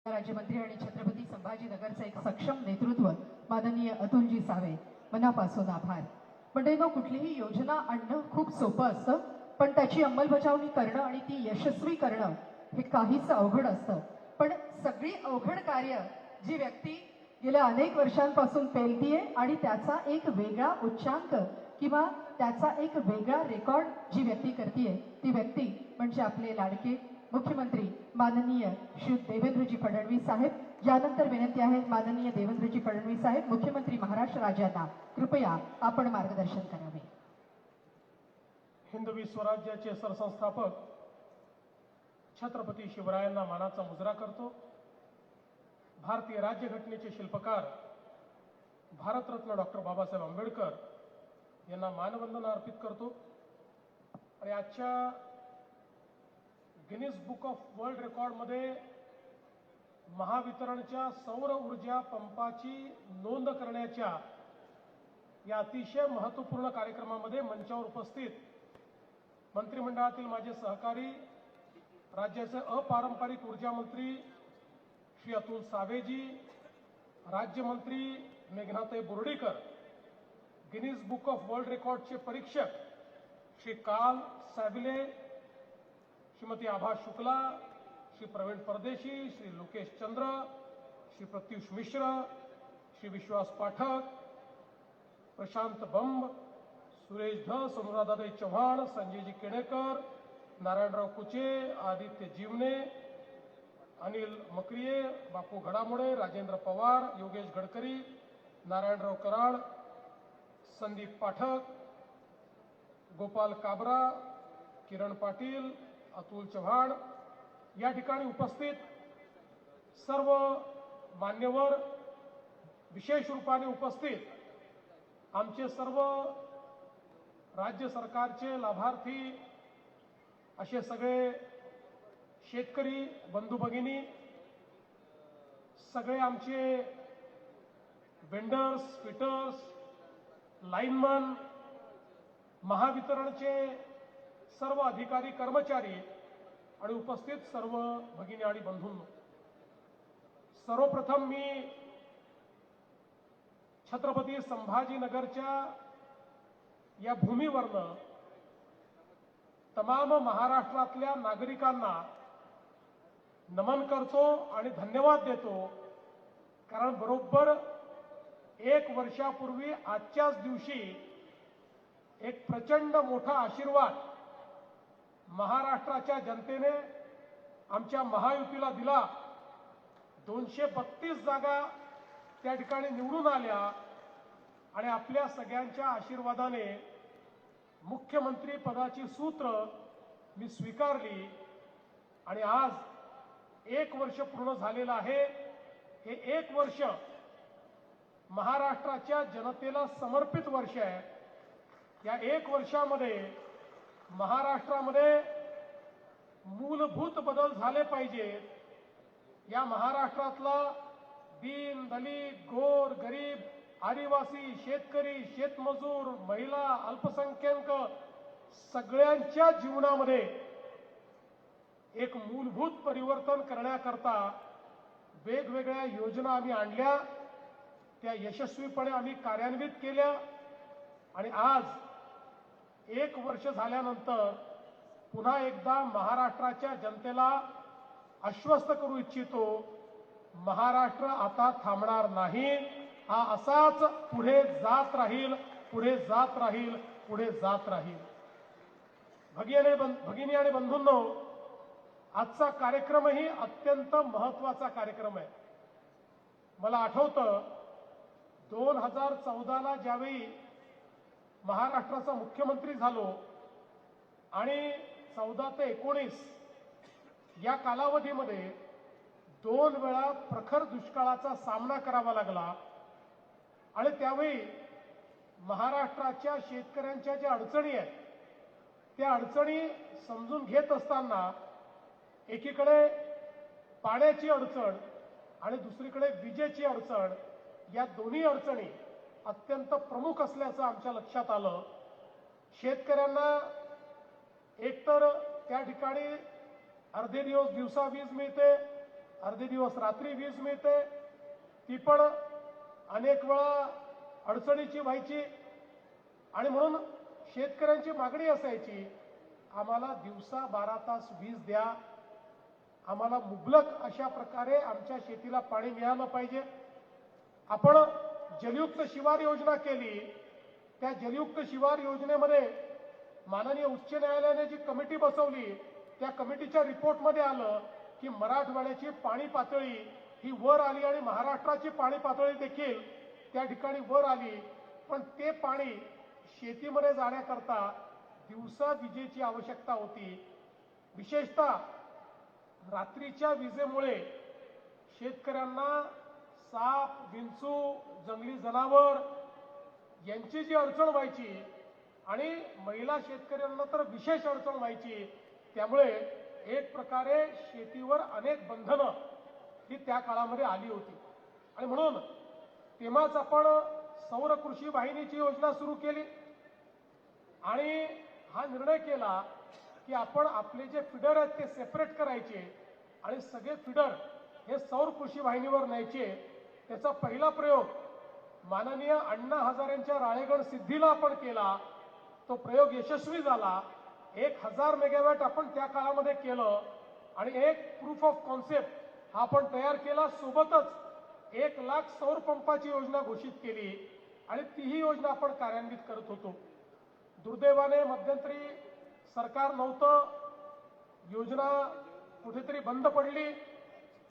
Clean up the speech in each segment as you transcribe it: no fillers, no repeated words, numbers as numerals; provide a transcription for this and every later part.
राज्यमंत्री आणि छत्रपती संभाजीनगरचे एक सक्षम नेतृत्व माननीय अतुलजी सावे, मनापासून आभार. मंडळींनो, कुठलीही योजना आणणं खूप सोपं असतं, पण त्याची अंमलबजावणी करणं आणि ती यशस्वी करणं हे काहीच अवघड असतं. पण सगळी अवघड कार्य जी व्यक्ती गेल्या अनेक वर्षांपासून पेलतीये आणि त्याचा एक वेगळा उच्चांक किंवा त्याचा एक वेगळा रेकॉर्ड जी व्यक्ती करतीये ती व्यक्ती म्हणजे आपले लाडके मुख्यमंत्री माननीय श्री देवेंद्रजी फडणवीस साहेब. यानंतर विनंती आहे माननीय देवेंद्रजी फडणवीस साहेब मुख्यमंत्री महाराष्ट्र राज्याला कृपया आपण मार्गदर्शन करावे. हिंदवी स्वराज्याचे सरसंस्थापक छत्रपती शिवरायांना मानाचा मुजरा करतो. भारतीय राज्यघटनेचे शिल्पकार भारतरत्न डॉक्टर बाबासाहेब आंबेडकर यांना मानवंदना अर्पित करतो. आणि आजच्या गिनीज बुक ऑफ वर्ल्ड रेकॉर्डमध्ये महावितरणच्या सौर ऊर्जा पंपाची नोंद करण्याच्या या अतिशय महत्त्वपूर्ण कार्यक्रमामध्ये मंचावर उपस्थित मंत्रिमंडळातील माझे सहकारी राज्याचे अपारंपरिक ऊर्जा मंत्री श्री अतुल सावेजी, राज्यमंत्री Meghnatai Bordikar, Guinness Book of World रेकॉर्डचे परीक्षक श्री काल सॅबिले, श्रीमती आभा शुक्ला, श्री प्रवीण परदेशी, श्री लोकेश चंद्र, श्री प्रत्युष मिश्र, श्री विश्वास पाठक, प्रशांत बंब, सुरेश धस, अनुराधाताई चव्हाण, संजयजी केणेकर, नारायणराव कुचे, आदित्य जीवने, अनिल मक्रिये, बापू घडामोडे, राजेंद्र पवार, योगेश गडकरी, नारायणराव कराड, संदीप पाठक, गोपाल काबरा, किरण पाटील, अतुल चव्हाण, या ठिकाणी उपस्थित सर्व मान्यवर, विशेष रूपाने उपस्थित आमचे सर्व राज्य सरकारचे लाभार्थी असे सगळे शेतकरी बंधू भगिनी, सगळे आमचे वेंडर्स, फिटर्स, लाईनमन, महावितरणचे सर्व अधिकारी कर्मचारी आणि उपस्थित सर्व भगिनी आणि बंधूंनो, सर्वप्रथम मी छत्रपती संभाजीनगरच्या या भूमीवरनं तमाम महाराष्ट्रातल्या नागरिकांना नमन करतो आणि धन्यवाद देतो. कारण बरोबर 1 वर्षापूर्वी आजच्याच दिवशी एक प्रचंड मोठा आशीर्वाद महाराष्ट्राच्या जनतेने आमच्या महायुतीला दिला. 232 जागा त्या ठिकाणी निवडून आल्या आणि आपल्या सगळ्यांच्या आशीर्वादाने मुख्यमंत्री पदाची सूत्र मी स्वीकारली आणि आज 1 वर्ष पूर्ण झालेलं आहे. हे 1 वर्ष महाराष्ट्राच्या जनतेला समर्पित वर्ष आहे. या 1 वर्षामध्ये महाराष्ट्रामध्ये मूलभूत बदल झाले पाहिजेत. या महाराष्ट्रातला दीन, दलित, गोर, गरीब, आदिवासी, शेतकरी, शेतमजूर, महिला, अल्पसंख्याक सगळ्यांच्या जीवनामध्ये एक मूलभूत परिवर्तन करण्याकरता वेगवेगळ्या योजना आम्ही आणल्या, त्या यशस्वीपणे आम्ही कार्यान्वित केल्या. आणि आज 1 वर्ष झाल्यानंतर पुन्हा एकदा महाराष्ट्राच्या जनतेला आश्वस्त करू इच्छितो, महाराष्ट्र आता थांबणार नाही. हा असाच पुढे जात राहील, पुढे जात राहील, पुढे जात राहील. भगिनी आणि बंधूंनो, आजचा कार्यक्रमही अत्यंत महत्त्वाचा कार्यक्रम आहे. मला आठवतं 2014ला ज्यावेळी महाराष्ट्राचा मुख्यमंत्री झालो आणि 14 ते 19 या कालावधीमध्ये 2 वेळा प्रखर दुष्काळाचा सामना करावा लागला. आणि त्यावेळी महाराष्ट्राच्या शेतकऱ्यांच्या ज्या अडचणी आहेत त्या अडचणी समजून घेत असताना एकीकडे पाण्याची अडचण आणि दुसरीकडे विजेची अडचण, या दोन्ही अडचणी अत्यंत प्रमुख असल्याचं आमच्या लक्षात आलं. शेतकऱ्यांना एकतर त्या ठिकाणी अर्धे दिवस दिवसा वीज मिळते, अर्धे दिवस रात्री वीज मिळते, ती पण अनेक वेळा अडचणीची व्हायची आणि म्हणून शेतकऱ्यांची मागणी असायची, आम्हाला दिवसा 12 तास वीज द्या, आम्हाला मुबलक अशा प्रकारे आमच्या शेतीला पाणी मिळालं पाहिजे. आपण जलयुक्त शिवार योजना केली. त्या जलयुक्त शिवार योजनेमध्ये माननीय उच्च न्यायालयाने जी कमिटी बसवली, त्या कमिटीच्या रिपोर्टमध्ये आलं की मराठवाड्याची पाणी पातळी ही वर आली आणि महाराष्ट्राची पाणी पातळी देखील त्या ठिकाणी वर आली. पण ते पाणी शेतीमध्ये जाण्याकरता दिवसा विजेची आवश्यकता होती. विशेषतः रात्रीच्या विजेमुळे शेतकऱ्यांना साप, विंचू, जंगली जनावर यांची जी अडचण व्हायची आणि महिला शेतकऱ्यांना तर विशेष अडचण व्हायची, त्यामुळे एक प्रकारे शेतीवर अनेक बंधनं ही त्या काळामध्ये आली होती. आणि म्हणून तेव्हाच आपण सौर कृषी वाहिनीची योजना सुरू केली आणि हा निर्णय केला की आपण आपले जे फिडर आहेत ते सेपरेट करायचे आणि सगळे फिडर हे सौर कृषी वाहिनीवर न्यायचे. त्याचा पहिला प्रयोग माननीय अण्णा हजारेंच्या राळेगण सिद्धीला आपण केला. तो प्रयोग यशस्वी झाला. 1000 मेगावॅट आपण त्या काळामध्ये केलं आणि एक प्रूफ ऑफ कॉन्सेप्ट हा आपण तयार केला. सोबतच 1 लाख सौर पंपाची योजना घोषित केली आणि तीही योजना आपण कार्यान्वित करत होतो. दुर्दैवाने मध्यंतरी सरकार नव्हतं, योजना कुठेतरी बंद पडली.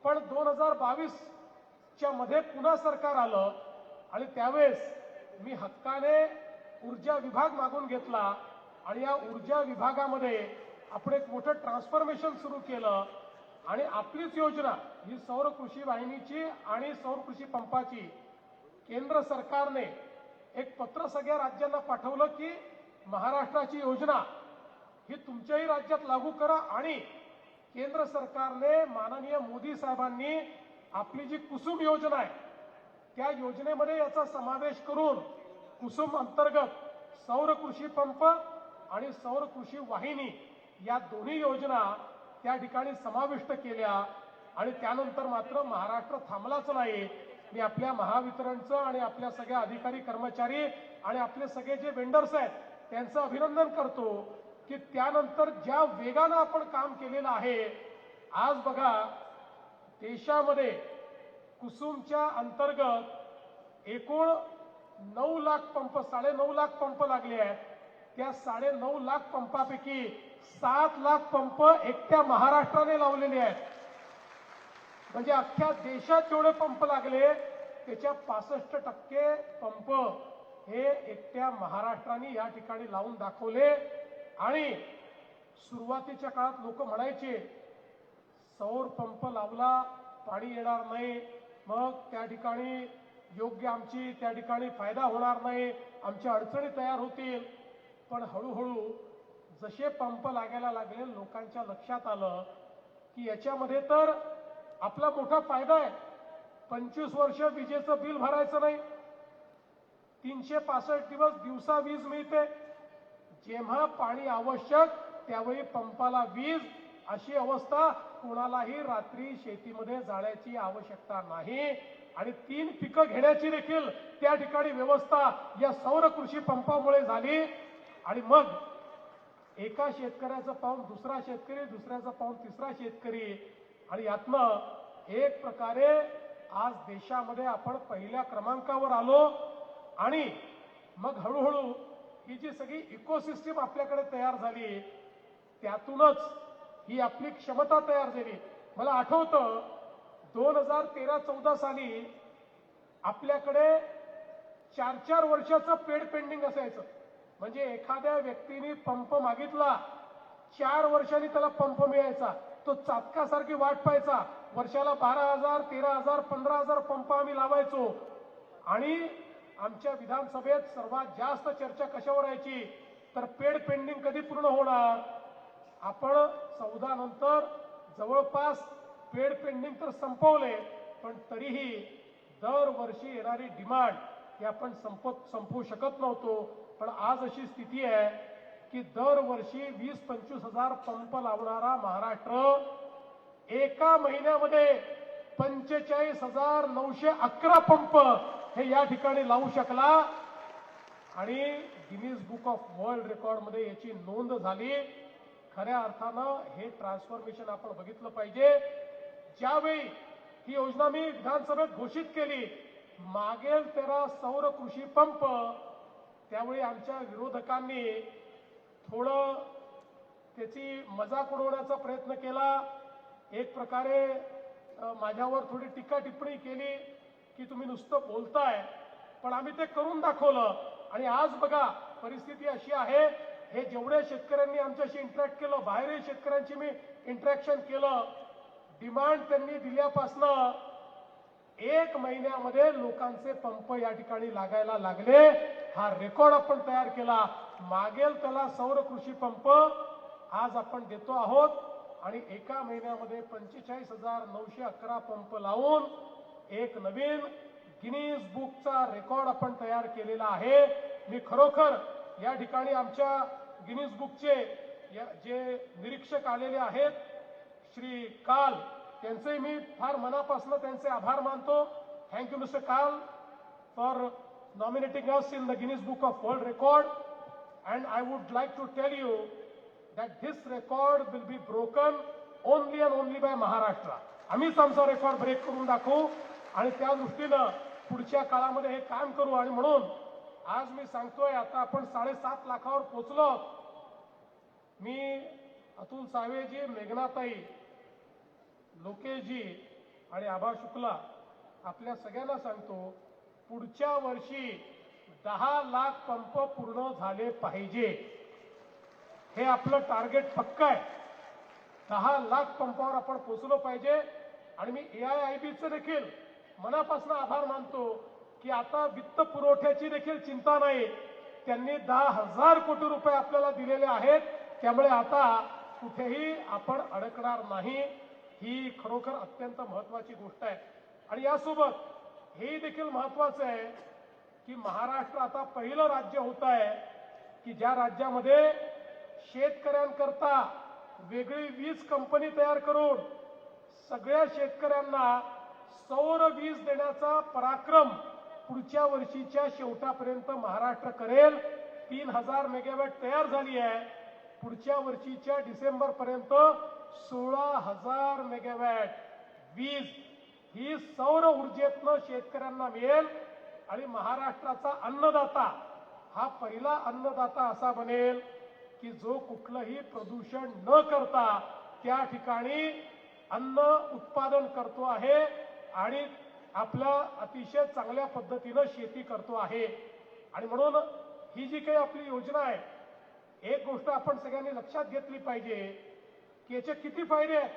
पण 2022च्या मध्ये पुन्हा सरकार आलं आणि त्यावेळेस मी हक्काने ऊर्जा विभाग मागून घेतला आणि या ऊर्जा विभागामध्ये आपण एक मोठं ट्रान्सफॉर्मेशन सुरू केलं आणि आपलीच योजना ही सौर कृषी वाहिनीची आणि सौर कृषी पंपाची केंद्र सरकारने एक पत्र सगळ्या राज्यांना पाठवलं की महाराष्ट्राची योजना ही तुमच्याही राज्यात लागू करा. आणि केंद्र सरकारने माननीय मोदी साहेबांनी आपली जी कुसुम योजना आहे त्या योजनेमध्ये याचा समावेश करून कुसुम अंतर्गत सौर कृषी पंप आणि सौर कृषी वाहिनी या दोन्ही योजना त्या ठिकाणी समाविष्ट केल्या. आणि त्यानंतर मात्र महाराष्ट्र थांबलाच नाही. मी आपल्या महावितरणचं आणि आपल्या सगळ्या अधिकारी कर्मचारी आणि आपले सगळे जे वेंडर्स आहेत त्यांचं अभिनंदन करतो की त्यानंतर ज्या वेगानं आपण काम केलेलं आहे. आज बघा देशामध्ये कुसुमच्या अंतर्गत एकूण 9 लाख पंप 9.5 लाख पंप लागले आहेत. त्या 9.5 लाख पंपापैकी 7 लाख पंप एकट्या महाराष्ट्राने लावलेले आहेत. म्हणजे अख्ख्या देशात जेवढे पंप लागले त्याच्या 65% पंप हे एकट्या महाराष्ट्राने या ठिकाणी लावून दाखवले. आणि सुरुवातीच्या काळात लोक म्हणायचे सौर पंप लावला पाणी येणार नाही, मग त्या ठिकाणी योग्य आमची त्या ठिकाणी फायदा होणार नाही, आमच्या अडचणी तयार होतील. पण हळूहळू जसे पंप लागायला लागले लोकांच्या लक्षात आलं की याच्यामध्ये तर आपला मोठा फायदा आहे. 25 वर्ष विजेचं बिल भरायचं नाही, 365 दिवस दिवसा वीज मिळते. जेव्हा पाणी आवश्यक त्यावेळी पंपाला वीज. अशी अवस्था कोणालाही रात्री शेतीमध्ये जाण्याची आवश्यकता नाही. आणि 3 पिकं घेण्याची देखील त्या ठिकाणी व्यवस्था या सौर कृषी पंपामुळे झाली. आणि मग एका शेतकऱ्याचं पाऊण दुसरा शेतकरी, दुसऱ्याचं पाऊण तिसरा शेतकरी, आणि यातनं एक प्रकारे आज देशामध्ये आपण पहिल्या क्रमांकावर आलो. आणि मग हळूहळू ही जी सगळी इकोसिस्टीम आपल्याकडे तयार झाली त्यातूनच ही आपली क्षमता तयार झाली. मला आठवतं 2013-14 साली आपल्याकडे 4-4 वर्षाचं पेड पेंडिंग असायचं. म्हणजे एखाद्या व्यक्तीने पंप मागितला 4 वर्षांनी त्याला पंप मिळायचा. तो चातकासारखी वाट पाहायचा. वर्षाला 12,000, 13,000, 15,000 पंप आम्ही लावायचो. आणि आमच्या विधानसभेत सर्वात जास्त चर्चा कशावर व्हायची तर पेड पेंडिंग कधी पूर्ण होणार. आपण 14 नंतर जवळपास पेड पेंडिंग तर संपवले, पण तरीही दरवर्षी येणारी डिमांड ही आपण संपवू शकत नव्हतो. पण आज अशी स्थिती आहे की दरवर्षी 20-25 हजार पंप लावणारा महाराष्ट्र एका महिन्यामध्ये 45,911 पंप हे या ठिकाणी लावू शकला आणि Guinness Book of world record मध्ये याची नोंद झाली. खऱ्या अर्थानं हे ट्रान्सफॉर्मेशन आपण बघितलं पाहिजे. ज्यावेळी ही योजना मी विधानसभेत घोषित केली, मागेल तेरा सौर कृषी पंप, त्यावेळी आमच्या विरोधकांनी थोडं त्याची मजाक उडवण्याचा प्रयत्न केला. एक प्रकारे माझ्यावर थोडी टीका टिप्पणी केली की तुम्ही नुसतं बोलताय, पण आम्ही ते करून दाखवलं. आणि आज बघा परिस्थिती अशी आहे, हे जेवढे शेतकऱ्यांनी आमच्याशी इंटरॅक्ट केलं, बाहेरही शेतकऱ्यांशी मी इंटरॅक्शन केलं, डिमांड त्यांनी दिल्यापासनं 1 महिन्यामध्ये लोकांचे पंप या ठिकाणी लागायला लागले. हा रेकॉर्ड आपण तयार केला. मागेल त्याला सौर कृषी पंप आज आपण देतो आहोत आणि एका महिन्यामध्ये 45,911 पंप लावून एक नवीन गिनीज बुकचा रेकॉर्ड आपण तयार केलेला आहे. मी खरोखर या ठिकाणी आमच्या गिनीज बुकचे जे निरीक्षक आलेले आहेत श्री काल, त्यांचे मी फार मनापासून त्यांचे आभार मानतो. थँक्यू मिस्टर काल for nominating us in the Guinness Book of World Record, and I would like to tell you that this record will be broken only and only by Maharashtra. आम्हीच आमचा रेकॉर्ड ब्रेक करून दाखवू आणि त्या दृष्टीनं पुढच्या काळामध्ये हे काम करू. आणि म्हणून आज मी सांगतोय, आता आपण 7.5 लाखावर पोहोचलो. मी अतुल सावेजी, मेघनाताई, लोकेशजी आणि आभा शुक्ला आपल्या सगळ्यांना सांगतो, पुढच्या वर्षी 10 लाख पंप पूर्ण झाले पाहिजे. हे आपलं टार्गेट पक्का आहे. 10 लाख पंपावर आपण पोहोचलो पाहिजे. आणि मी AIIBचं देखील मनापासून आभार मानतो की आता वित्त पुरवठ्याची देखील चिंता नाही. त्यांनी 10,000 कोटी रुपये आपल्याला दिलेले आहेत. त्यामुळे आता कुठेही आपण अडकणार नाही. ही खरोखर अत्यंत महत्वाची गोष्ट आहे. आणि यासोबत हे देखील महत्वाचं आहे की महाराष्ट्र आता पहिलं राज्य होत आहे की ज्या राज्यामध्ये शेतकऱ्यांकरता वेगळी वीज कंपनी तयार करून सगळ्या शेतकऱ्यांना सौर वीज देण्याचा पराक्रम पुढच्या वर्षीच्या शेवटापर्यंत महाराष्ट्र करेल. 3,000 मेगावॅट तयार झाली आहे. पुढच्या वर्षीच्या डिसेंबर पर्यंत 16,000 मेगावॅट वीज ही सौर ऊर्जेतनं शेतकऱ्यांना मिळेल. आणि महाराष्ट्राचा अन्नदाता हा पहिला अन्नदाता असा बनेल की जो कुठलंही प्रदूषण न करता त्या ठिकाणी अन्न उत्पादन करतो आहे आणि आपलं अतिशय चांगल्या पद्धतीनं शेती करतो आहे. आणि म्हणून ही जी काही आपली योजना आहे, एक गोष्ट आपण सगळ्यांनी लक्षात घेतली पाहिजे की याचे किती फायदे आहेत.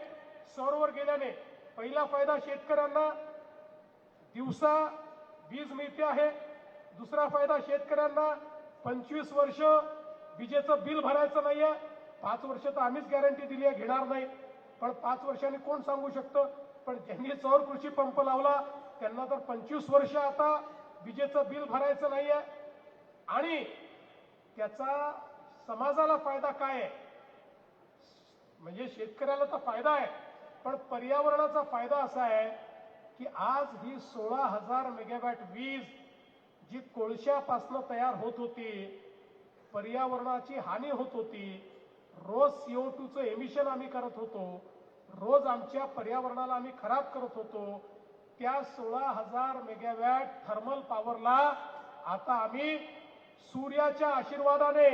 सौरवर गेल्याने पहिला फायदा शेतकऱ्यांना दिवसा वीज मिळते आहे. दुसरा फायदा शेतकऱ्यांना 25 वर्ष विजेचं बिल भरायचं नाहीये. 5 वर्ष तर आम्हीच गॅरंटी दिली आहे, घेणार नाही, पण 5 वर्षांनी कोण सांगू शकतं. पण ज्यांनी सौर कृषी पंप लावला त्यांना तर 25 वर्ष आता विजेचं बिल भरायचं नाहीये. आणि त्याचा समाजाला फायदा काय आहे, म्हणजे शेतकऱ्याला तर फायदा आहे, पण पर्यावरणाचा फायदा असा आहे की आज ही 16,000 मेगावॅट वीज जी कोळशापासून तयार होत होती, पर्यावरणाची हानी होत होती. रोज CO2चं एमिशन आम्ही करत होतो, रोज आमच्या पर्यावरणाला आम्ही खराब करत होतो. त्या 16,000 मेगावॅट थर्मल पॉवरला आता आम्ही सूर्याच्या आशीर्वादाने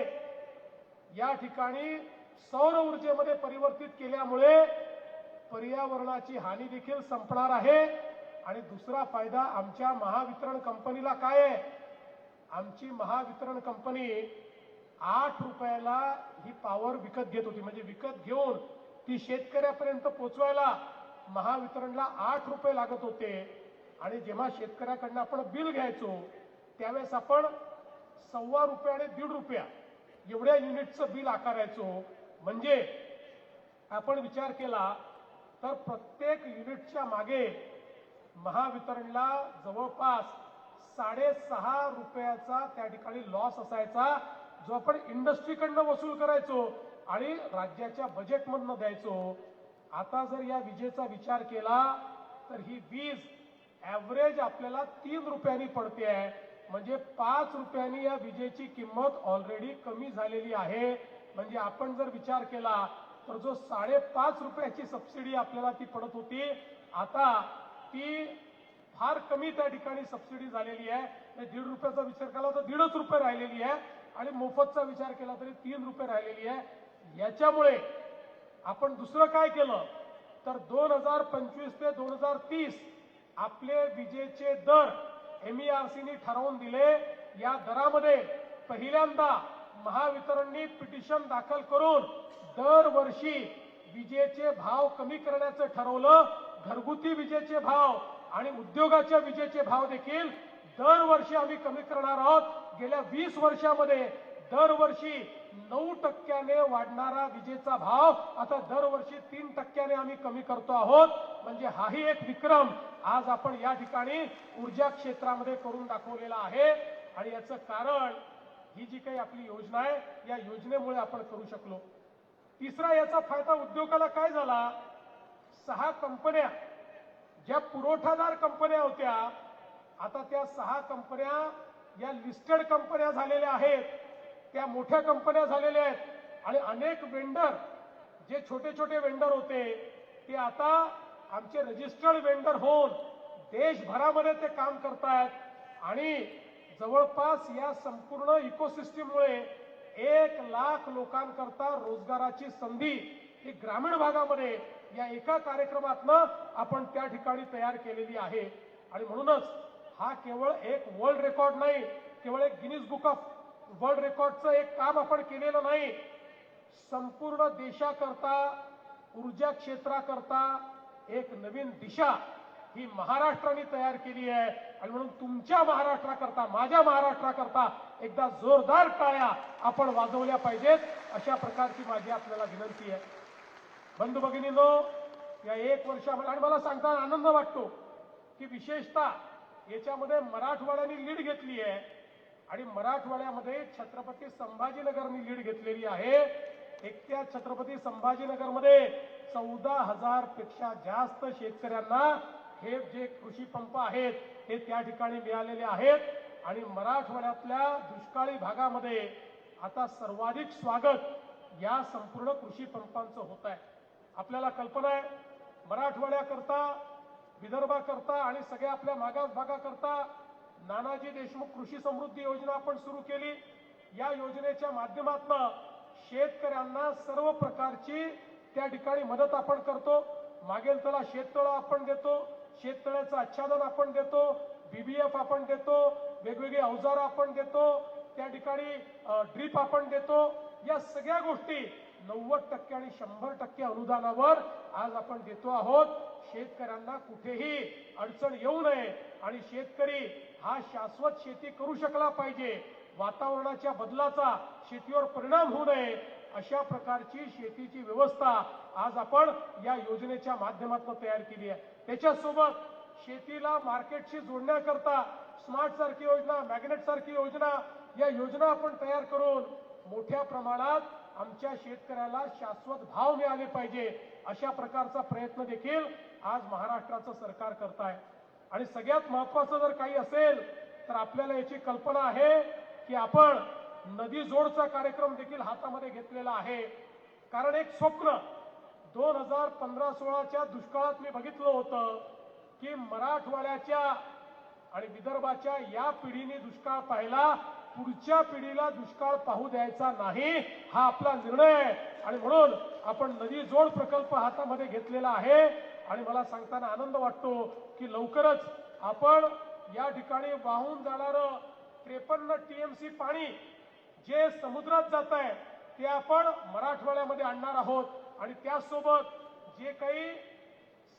या ठिकाणी सौर ऊर्जेमध्ये परिवर्तित केल्यामुळे पर्यावरणाची हानी देखील संपणार आहे. आणि दुसरा फायदा आमच्या महावितरण कंपनीला काय आहे, आमची महावितरण कंपनी 8 रुपयाला ही पॉवर विकत घेत होती. म्हणजे विकत घेऊन ती शेतकऱ्यापर्यंत पोहोचवायला महावितरणला 8 रुपये लागत होते. आणि जेव्हा शेतकऱ्याकडनं आपण बिल घ्यायचो त्यावेळेस आपण ₹1.25 आणि ₹1.5 एवढ्या युनिटचं बिल आकारायचो. म्हणजे आपण विचार केला तर प्रत्येक युनिटच्या मागे महावितरणला जवळपास 6.5 रुपयाचा त्या ठिकाणी लॉस असायचा, जो आपण इंडस्ट्रीकडनं वसूल करायचो आणि राज्याच्या बजेटमधनं द्यायचो. आता जर या विजेचा विचार केला तर ही वीज ॲव्हरेज आपल्याला 3 रुपयांनी पडते आहे, म्हणजे 5 रुपयांनी या विजेची किंमत ऑलरेडी कमी झालेली आहे. म्हणजे आपण जर विचार केला तर जो 5.5 रुपयाची सबसिडी आपल्याला ती पडत होती, आता ती फार कमी त्या ठिकाणी सबसिडी झालेली आहे. 1.5 रुपयाचा विचार केला तर 1.5 रुपये राहिलेली आहे आणि मोफतचा विचार केला तरी 3 रुपये राहिलेली आहे. याच्यामुळे आपण दुसरं काय केलं तर 2025 ते 2030 आपले विजेचे दर MERCनी ठरवून दिले. या दरामध्ये पहिल्यांदा महावितरणनी पिटिशन दाखल करून दरवर्षी विजेचे भाव कमी करण्याचं ठरवलं. घरगुती विजेचे भाव आणि उद्योगाच्या विजेचे भाव देखील दरवर्षी आम्ही कमी करणार आहोत. गेल्या 20 वर्षामध्ये दरवर्षी 9% वाढणारा विजेचा भाव आता दरवर्षी 3% आम्ही कमी करतो आहोत. म्हणजे हाही एक विक्रम आज आपण या ठिकाणी ऊर्जा क्षेत्रामध्ये करून दाखवलेला आहे. आणि याचं कारण ही जी काही आपली योजना आहे या योजनेमुळे आपण करू शकलो. तिसरा याचा फायदा उद्योगाला काय झाला, 6 कंपन्या ज्या पुरवठादार कंपन्या होत्या आता त्या 6 कंपन्या या लिस्टेड कंपन्या झालेल्या आहेत, त्या मोठ्या कंपन्या झालेल्या आहेत. आणि अनेक वेंडर जे छोटे छोटे वेंडर होते ते आता आमचे रजिस्टर्ड वेंडर होऊन देशभरामध्ये ते काम करतायत. आणि जवळपास या संपूर्ण इकोसिस्टीममुळे 1 लाख लोकांकरता रोजगाराची संधी ही ग्रामीण भागामध्ये या एका कार्यक्रमातनं आपण त्या ठिकाणी तयार केलेली आहे. आणि म्हणूनच हा केवळ एक वर्ल्ड रेकॉर्ड नाही, केवळ एक गिनीज बुक ऑफ वर्ल्ड रेकॉर्डचं एक काम आपण केलेलं नाही, संपूर्ण देशाकरता ऊर्जा क्षेत्राकरता एक नवीन दिशा ही महाराष्ट्राने तयार केली आहे. आणि म्हणून तुमच्या महाराष्ट्राकरता, माझ्या महाराष्ट्राकरता एकदा जोरदार टाळ्या आपण वाजवल्या पाहिजेत, अशा प्रकारची माझी आपल्याला विनंती आहे. बंधू भगिनींनो, या 1 वर्षामध्ये आणि मला सांगताना आनंद वाटतो की विशेषतः याच्यामध्ये मराठवाड्याने लीड घेतली आहे आणि मराठवाड्यामध्ये छत्रपती संभाजीनगरनी लीड घेतलेली आहे. एकट्या छत्रपती संभाजीनगरमध्ये 14,000 पेक्षा जास्त शेतकऱ्यांना हे जे कृषी पंप आहेत हे त्या ठिकाणी मिळालेले आहेत. आणि मराठवाड्यातल्या दुष्काळी भागामध्ये आता सर्वाधिक स्वागत या संपूर्ण कृषी पंपांचं होत आहे. आपल्याला कल्पना आहे मराठवाड्याकरता, विदर्भाकरता आणि सगळ्या आपल्या मागास भागाकरता नानाजी देशमुख कृषी समृद्धी योजना आपण सुरू केली. या योजनेच्या माध्यमातून शेतकऱ्यांना सर्व प्रकारची त्या ठिकाणी मदत आपण करतो. मागेल त्याला शेततळं आपण देतो, शेततळ्याचं आच्छादन आपण देतो, BBF आपण देतो, वेगवेगळे अवजार आपण देतो, त्या ठिकाणी ड्रीप आपण देतो. या सगळ्या गोष्टी 90% आणि 100% अनुदानावर आज आपण देतो आहोत. शेतकऱ्यांना कुठेही अडचण येऊ नये आणि शेतकरी हा शाश्वत शेती करू शकला पाहिजे, वातावरणाच्या बदलाचा शेतीवर परिणाम होऊ नये, अशा प्रकारची शेतीची व्यवस्था आज आपण या योजनेच्या माध्यमातून तयार केली आहे. त्याच्यासोबत शेतीला मार्केटशी जोडण्याकरता स्मार्ट सारखी योजना, मॅग्नेट सारखी योजना, या योजना आपण तयार करून मोठ्या प्रमाणात आमच्या शेतकऱ्याला शाश्वत भाव मिळाले पाहिजे, अशा प्रकारचा प्रयत्न देखील आज महाराष्ट्राचं सरकार करत आहे. आणि सगळ्यात महत्त्वाचं जर काही असेल तर आपल्याला याची कल्पना आहे की आपण नदी जोडचा कार्यक्रम देखील हातामध्ये घेतलेला आहे. कारण एक स्वप्न 2015-16च्या दुष्काळात मी बघितलं होतं की मराठवाड्याच्या आणि विदर्भाच्या या पिढीने दुष्काळ पाहिला, पुढच्या पिढीला दुष्काळ पाहू द्यायचा नाही, हा आपला निर्णय आहे. आणि म्हणून आपण नदी जोड प्रकल्प हातामध्ये घेतलेला आहे. आणि मला सांगताना आनंद वाटतो की लवकरच आपण या ठिकाणी वाहून जाणारं 53 TMC पाणी जे समुद्रात जात आहे ते आपण मराठवाड्यामध्ये आणणार आहोत. आणि त्यासोबत जे काही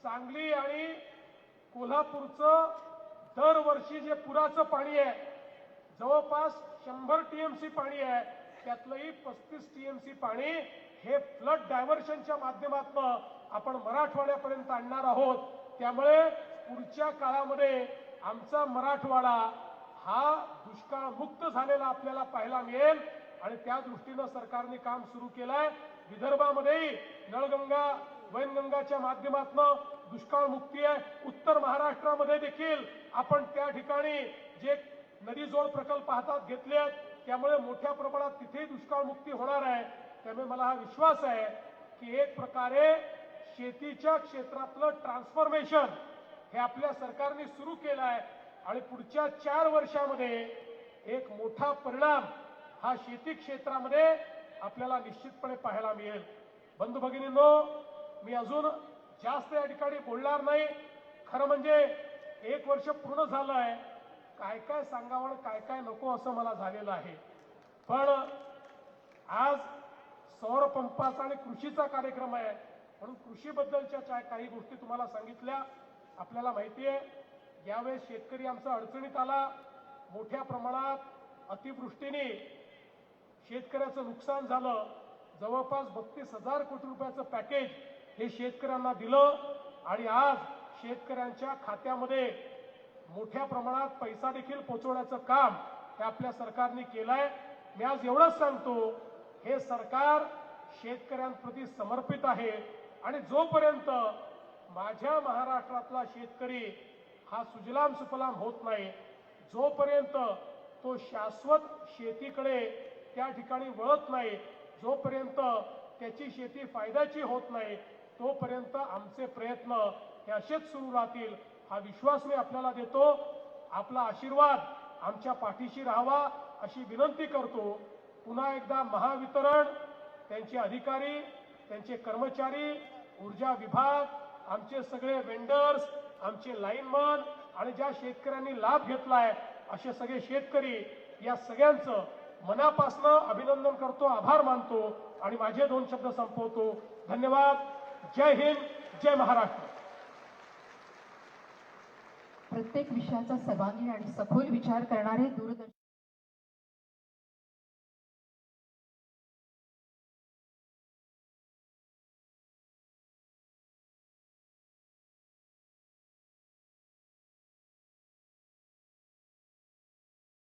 सांगली आणि कोल्हापूरचं दरवर्षी जे पुराचं पाणी आहे, जवळपास 100 TMC पाणी आहे, त्यातलंही 35 TMC पाणी हे फ्लड डायव्हर्शनच्या माध्यमातून आपण मराठवाड्यापर्यंत आणणार आहोत. त्यामुळे पुढच्या काळामध्ये आमचा मराठवाडा हा दुष्काळ मुक्त झालेला आपल्याला पाहायला मिळेल. आणि त्या दृष्टीनं सरकारने काम सुरू केलंय. विदर्भामध्येही नळगंगा वैनगंगाच्या माध्यमातून दुष्काळ मुक्ती आहे. उत्तर महाराष्ट्रामध्ये देखील आपण त्या ठिकाणी जे नदी जोड प्रकल्प हातात घेतले आहेत, त्यामुळे मोठ्या प्रमाणात तिथे दुष्काळ मुक्ती होणार आहे. त्यामुळे मला हा विश्वास आहे की एक प्रकारे शेतीच्या क्षेत्रातलं ट्रान्सफॉर्मेशन हे आपल्या सरकारने सुरू केलं आहे आणि पुढच्या 4 वर्षामध्ये एक मोठा परिणाम हा शेती क्षेत्रामध्ये आपल्याला निश्चितपणे पाहायला मिळेल. बंधू भगिनींनो, मी अजून जास्त या ठिकाणी बोलणार नाही. खरं म्हणजे 1 वर्ष पूर्ण झालं आहे. काय काय सांगावं आणि काय काय नको असं मला झालेलं आहे. पण आज सौर पंपाचा आणि कृषीचा कार्यक्रम आहे म्हणून कृषीबद्दलच्या काही गोष्टी तुम्हाला सांगितल्या. आपल्याला माहिती आहे यावेळेस शेतकरी आमचा अडचणीत आला. मोठ्या प्रमाणात अतिवृष्टीने शेतकऱ्याचं नुकसान झालं. जवळपास 32,000 कोटी रुपयाचं पॅकेज हे शेतकऱ्यांना दिलं आणि आज शेतकऱ्यांच्या खात्यामध्ये मोठ्या प्रमाणात पैसा देखील पोहोचवण्याचं काम हे आपल्या सरकारने केलंय. मी आज एवढंच सांगतो, हे सरकार शेतकऱ्यांप्रती समर्पित आहे आणि जोपर्यंत माझ्या महाराष्ट्रातला शेतकरी हा सुजलाम सुफलाम होत नाही, जोपर्यंत तो शाश्वत शेतीकडे त्या ठिकाणी वळत नाही, जोपर्यंत त्याची शेती फायद्याची होत नाही, तोपर्यंत आमचे प्रयत्न हे असेच सुरू राहतील. हा विश्वास मी आपल्याला देतो. आपला आशीर्वाद आमच्या पाठीशी राहावा अशी विनंती करतो. पुन्हा एकदा महावितरण, त्यांचे अधिकारी, त्यांचे कर्मचारी, ऊर्जा विभाग, आमचे सगळे वेंडर्स, आमचे लाईनमन आणि ज्या शेतकऱ्यांनी लाभ घेतलाय असे सगळे शेतकरी, या सगळ्यांचं मनापासून अभिनंदन करतो, आभार मानतो आणि माझे 2 शब्द संपवतो. धन्यवाद. जय हिंद, जय महाराष्ट्र. प्रत्येक विषयाचा सर्वांगीण आणि सखोल विचार करणारे दूरदर्शन